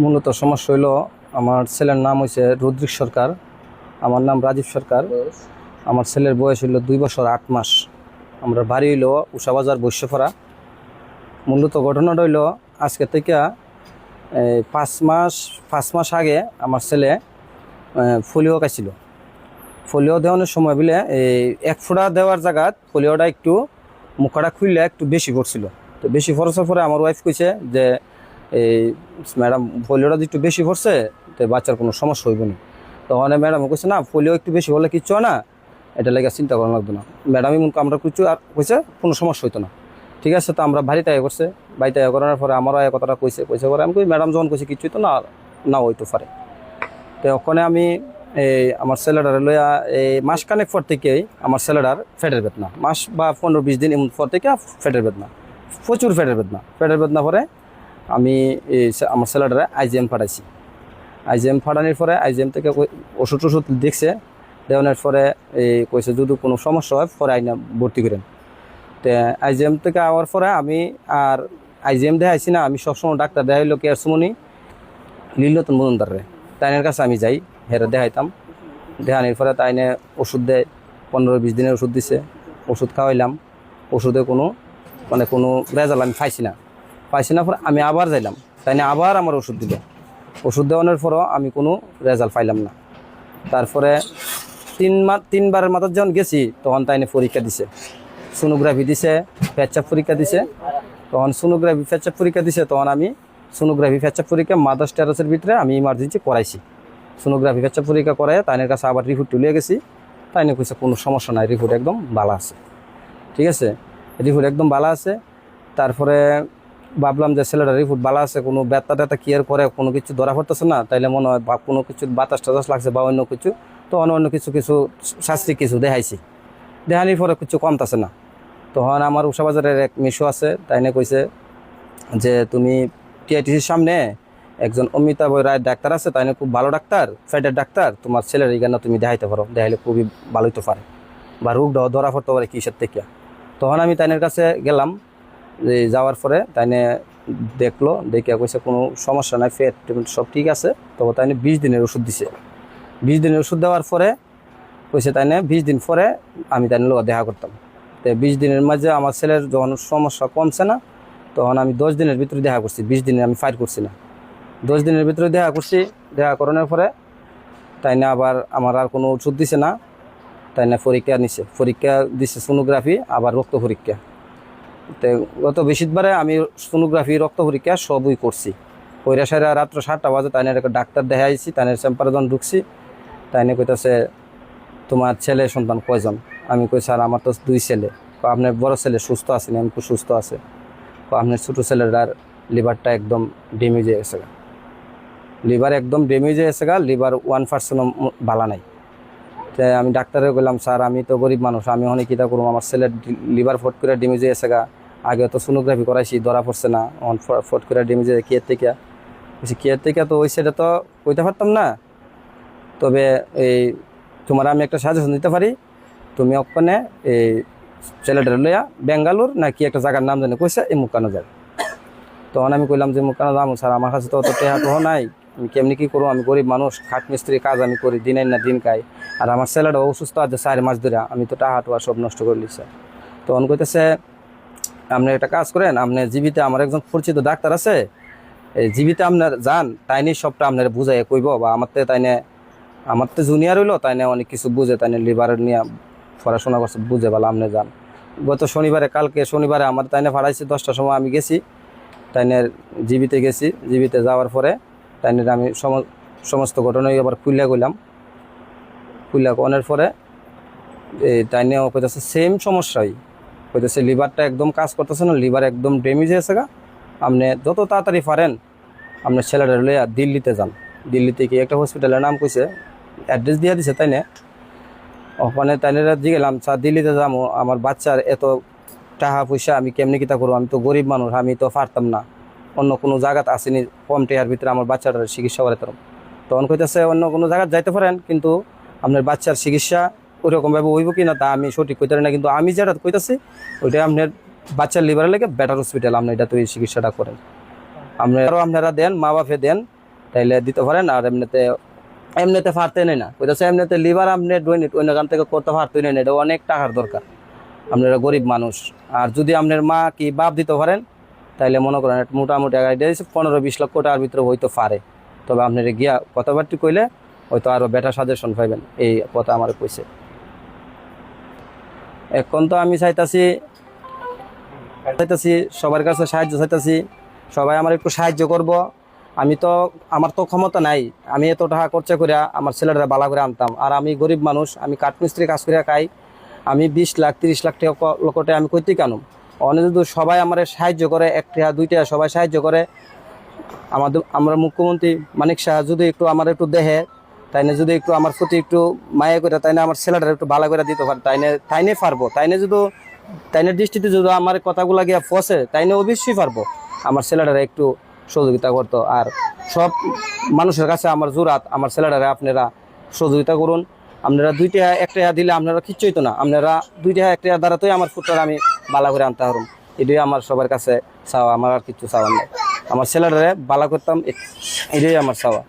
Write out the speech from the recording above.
মূলত সমস্যা হইল আমার ছেলের নাম হয়েছে রুদ্রিক সরকার, আমার নাম রাজীব সরকার। আমার ছেলের বয়স হইল 2 বছর 8 মাস। আমরা বাড়ি হইল উষাবাজার বৈশ্যপাড়া। মূলত ঘটনাটা হইল আজকে থেকে 5 মাস আগে আমার ছেলে পোলিও খাইছিল। পোলিও দেওয়ানোর সময় বলে এই 1 ফোঁটা দেওয়ার জায়গাত পোলিওটা একটু মুখটা খুললে একটু বেশি পড়ছিল। তো বেশি পড়ার পরে আমার ওয়াইফ কইছে যে এই ম্যাডাম পোলিওটা একটু বেশি পড়ছে, তো বাচ্চার কোনো সমস্যা হইব না। তখন ম্যাডাম কইছে না, পোলিও একটু বেশি হলে কিচ্ছু না, এটা লেগে চিন্তা করা লাগতো না। ম্যাডামই আমরা কিছু আর কইছে কোনো সমস্যা হইতো না। ঠিক আছে, তো আমরা বাড়িতে আয় করছে। বাড়িতে আয় করার পরে আমারও এই কথাটা কইছে পরে আমি কই ম্যাডাম যখন কইছে কিচ্ছু হইতো না, না হইতে পারে। তো ওখানে আমি এই আমার ছেলেটার লইয়া এই মাসখানেক পর থেকেই আমার ছেলেটার ফেটের বেদনা, মাস বা 15-20 দিন এমন পর থেকে ফেটের বেদনা, প্রচুর ফেটের বেদনা পরে আমি আমার ছেলেটারে আইজিএম পাঠাইছি। আইজিএম পাঠানোর পরে আইজিএম থেকে ওষুধ দেখছে, দেওয়ানোর পরে এই কইছে যদি কোনো সমস্যা হয় পরে আইনা ভর্তি করেন। তো আইজিএম থেকে আওয়ার পরে আমি আর আইজিএম দেখাইছি না, আমি সবসময় ডাক্তার দেখাইলো কেয়ার সুমনি লীলরতন মজুমদারে, তাইনের কাছে আমি যাই, হেরে দেখাইতাম। দেখানোর পরে তাইনে ওষুধ দেয়, 15-20 দিনের ওষুধ দিছে। ওষুধ খাওয়াইলাম, ওষুধে কোনো রেজাল্ট আমি পাইছি না। পরে আমি আবার যাইলাম, তাইনে আবার আমার ওষুধ দিল। ওষুধ দেওয়ানোর পরও আমি কোনো রেজাল্ট পাইলাম না। তারপরে 3বারের মাথায় যখন গেছি তখন তাইনে পরীক্ষা দিছে, সোনোগ্রাফি দিছে, পেচ্ছাপ পরীক্ষা দিছে। তখন সোনোগ্রাফি পেচ্ছাপ পরীক্ষা দিছে, তখন আমি সোনোগ্রাফি পেচ্ছাপ পরীক্ষা মাদার্স টেরাসের ভিতরে আমি ইমার্জেন্সি করাইছি। সোনোগ্রাফি পেচ্ছাপ পরীক্ষা করাই তাইনের কাছে আবার রিপোর্ট তুলে গেছি। তাইনে কইছে কোনো সমস্যা নাই, রিপোর্ট একদম ভালো আছে। ঠিক আছে, রিপোর্ট একদম ভালো আছে। তারপরে ভাবলাম যে ছেলেটা রিপোর্ট ভালো আছে, কোনো ব্যথা ট্যাথা কেয়ার করে কোনো কিছু ধরা পড়তেছে না, তাইলে মনে হয় বা কোনো কিছু বাতাস টাতাস লাগছে বা অন্য কিছু, তো অন্য কিছু শাস্ত্রিক কিছু দেখাইছি। দেখানির পরে কিছু কমতেছে না। তখন আমার উষাবাজারের এক মিশো আছে, তাইনে কইছে যে তুমি টিআইটিসির সামনে একজন অমিতাভ রায় ডাক্তার আছে, তাইনে খুব ভালো ডাক্তার, ফেটের ডাক্তার, তোমার ছেলের এখানে তুমি দেখাইতে পারো, দেখাইলে খুবই ভালো হইতে পারে বা রোগটাও ধরা পড়তে পারে কিসের থেকে। তখন আমি তাইনের কাছে গেলাম। যাওয়ার পরে তাইনে দেখলো, দেখে কইছে কোনো সমস্যা নাই, ফেট সব ঠিক আছে। তবে তাইনে 20 দিনের ওষুধ দিছে। 20 দিনের ওষুধ দেওয়ার পরে কইছে তাইনে 20 দিন পরে আমি তাইনের লোক দেখা করতাম। তো 20 দিনের মাঝে আমার ছেলের যখন সমস্যা কমছে না, তখন আমি 10 দিনের ভিতরে দেখা করছি। 20 দিনে আমি ফাইট করছি না, 10 দিনের ভিতরে দেখা করছি। দেখা করানোর পরে তাইনে আবার আমার আর কোনো ওষুধ দিছে না, তাইনে পরীক্ষা দিছে সোনোগ্রাফি আবার রক্ত পরীক্ষা। তো গত বৃহস্পতিবারে আমি সোনোগ্রাফি রক্ত পরীক্ষা সবই করছি। কইরা সারা রাত্র 7টা বাজে তাইনে একটা ডাক্তার দেখাইছি, তাইনে চেম্বারে যখন ঢুকছি তাইনে কইতাছে তোমার ছেলে সন্তান কয়জন? আমি কই স্যার আমার তো 2 ছেলে। আপনার বড় ছেলে সুস্থ আছে? আমি খুব সুস্থ আছে। আপনার ছোটো ছেলের লিভারটা একদম ড্যামেজ হয়ে গেছে, লিভার একদম ড্যামেজ হয়ে গেছে, লিভার 1% ভালো নাই। তাই আমি ডাক্তারে বললাম স্যার আমি তো গরিব মানুষ, আমি অনেক কীটা করবো, আমার ছেলের লিভার ফট করে ড্যামেজ হয়ে গেছে, আগে তো সোনোগ্রাফি করাইছি ধরা পড়ছে না, ফট করে ড্যামেজ হয়ে কেয়ার থেকে তো ওই সেটা তো কইতে পারতাম না। তবে এই তোমার আমি একটা সাজেশন দিতে পারি, তুমি ওখানে এই ছেলেটার লইয়া বেঙ্গালুর না কি একটা জায়গার নাম জানে কইছে, এই মুখানো যায়। তখন আমি কইলাম যে মুখানো যাবো স্যার, আমার কাছে তো অত টেহাটো নাই, আমি কেমনি কী করবো, আমি গরিব মানুষ, খাট মিস্ত্রি কাজ আমি করি, দিন আইন না দিন খাই, আর আমার ছেলেটা অসুস্থ আছে 4 মাস ধরে, আমি তো টাহাটুয়া সব নষ্ট করে লিছি। তখন কইতেছে আপনি একটা কাজ করেন, আপনি জীবিতে আমার একজন পরিচিত ডাক্তার আছে, এই জীবিতে আপনার যান, তাইনি সবটা আপনার বুঝাই কইব, বা আমার তো জুনিয়র হইলো, তাইনে অনেক কিছু বুঝে, তাইনে লিভারের নিয়ে পড়াশোনা করছে, বুঝে বলে আপনি যান। গত কালকে শনিবারে আমার তাইনে ভাড়াইছি 10টার সময় আমি গেছি, তাইনের জীবিতে গেছি। জীবিতে যাওয়ার পরে তাইনের আমি সমস্ত ঘটনাই আবার খুলে কনের পরে এই তাইনে কইতেছে সেম সমস্যাই, কইতেছে লিভারটা একদম কাজ করতেছে না, লিভার একদম ড্যামেজ হয়েছে, আপনি যত তাড়াতাড়ি পারেন আপনার ছেলেটা লইয়া দিল্লিতে যান। দিল্লিতে কি একটা হসপিটালের নাম কইছে, অ্যাড্রেস দিয়ে দিছে। তাইনে ওখানে তাইনেরা গেলাম স্যার দিল্লিতে যাবো, আমার বাচ্চার এত টাকা পয়সা আমি কেমনি কিতা করবো, আমি তো গরিব মানুষ, আমি তো পারতাম না, অন্য কোনো জায়গাতে আসেনি কম টাকার ভিতরে আমার বাচ্চাটার চিকিৎসা করাতে। তখন কইতেছে অন্য কোনো জায়গায় যাইতে পারেন, কিন্তু আপনার বাচ্চার চিকিৎসা ওইরকমভাবে হইব কি না তা আমি সঠিক কইতে পারি না, কিন্তু আমি যেটা কইতেছি ওইটা আপনার বাচ্চার লিভারের লেগে বেটার হসপিটাল, আপনি এটা তো এই চিকিৎসাটা করেন, আপনারা দেন, মা বাপে দেন, তাইলে দিতে পারেন। আর এমনিতে পারতে নেই না, কইতাছে এমনিতে লিভার আপনি দৈনিক অন্য গান থেকে করতে পারতেই নেই না, এটা অনেক টাকার দরকার, আপনারা গরিব মানুষ। আর যদি আপনার মা কি বাপ দিতে পারেন তাইলে মনে করেন মোটামুটি আইডিয়া দিচ্ছে 15-20 লক্ষ টাকার ভিতরে হইতে পারে। তবে আপনার গিয়া কথাবার্তি কইলে হয়তো আরো বেটার সাজেশন পাইবেন, এই কথা আমার কইছে। এখন তো আমি চাইতাছি সবার কাছে সাহায্য চাইতাছি, সবাই আমার একটু সাহায্য করব। আমার তো ক্ষমতা নাই, আমি এত টাকা খরচা করে আমার ছেলেটা বালা করে আনতাম, আর আমি গরিব মানুষ, আমি কাঠমিস্ত্রি কাজ করে খাই, আমি 20 লাখ 30 লাখ টাকা লক্ষ আমি কইতে কেন। অনেক যদি সবাই আমার সাহায্য করে, 1 টাকা 2 টাকা সবাই সাহায্য করে, আমরা মুখ্যমন্ত্রী মানিক শাহ যদি একটু আমার একটু দেহে, তাইনে যদি একটু আমার প্রতি একটু মায়া করে, তাইনে আমার ছেলেটা একটু ভালো করে দিতে পারে, তাইনে পারবো। তাইনের দৃষ্টিতে যদি আমার কথাগুলা গিয়া ফসে, তাইনে অবশ্যই পারবো আমার ছেলেটারা একটু সহযোগিতা করতো। আর সব মানুষের কাছে আমার জোরাত, আমার ছেলেটারা আপনারা সহযোগিতা করুন। আপনারা 2 টাকা 1 টাকা দিলে আপনারা কিচ্ছু হইতো না, আপনারা 2 টাকা 1 টাকা দ্বারাতেই আমার পুত্ররা আমি বালা করে আনতে পারুন। এটাই আমার সবার কাছে চাওয়া, আমার আর কিছু চাওয়ার নাই। আমার ছেলেটারে বালা করতাম, এটাই আমার চাওয়া।